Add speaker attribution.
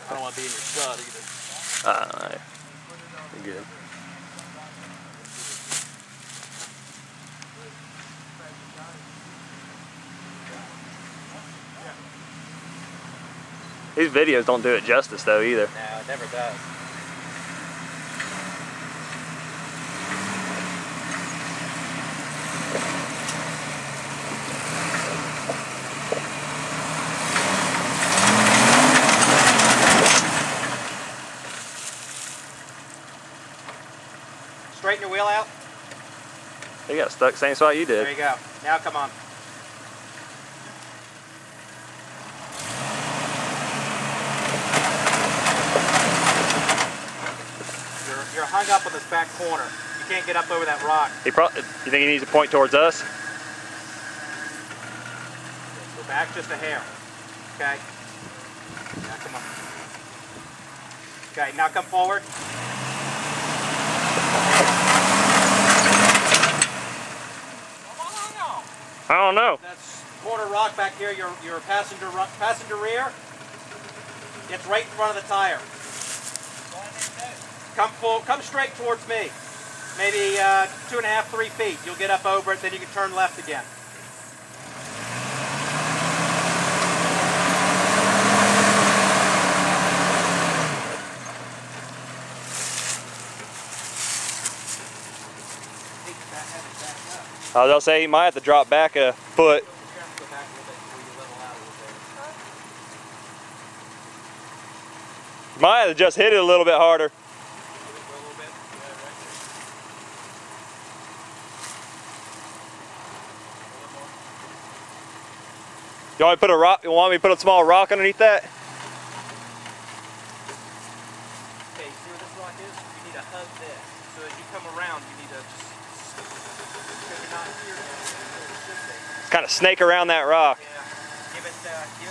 Speaker 1: I don't want to be in your shot either.
Speaker 2: Alright. You're good. These videos don't do it justice though either.
Speaker 1: No, it never does. Straighten your wheel out.
Speaker 2: You got stuck same spot you did.
Speaker 1: There you go. Now come on. You're hung up on this back corner. You can't get up over that rock.
Speaker 2: You think he needs to point towards us?
Speaker 1: Go back just a hair. Okay. Now come on. Okay, now come forward.
Speaker 2: I don't know.
Speaker 1: That's corner rock back here. Your passenger rear. It's right in front of the tire. Come straight towards me. Maybe 2.5, 3 feet. You'll get up over it, then you can turn left again.
Speaker 2: I was gonna say he might have to drop back a foot. Might have just hit it a little bit harder. You want me to put a rock? You want me to put a small rock underneath that?
Speaker 1: Okay, see where this rock is? You need to hug this. So as you come around, you need to just, because you're not here yet,
Speaker 2: Kind of snake around that rock.
Speaker 1: yeah, give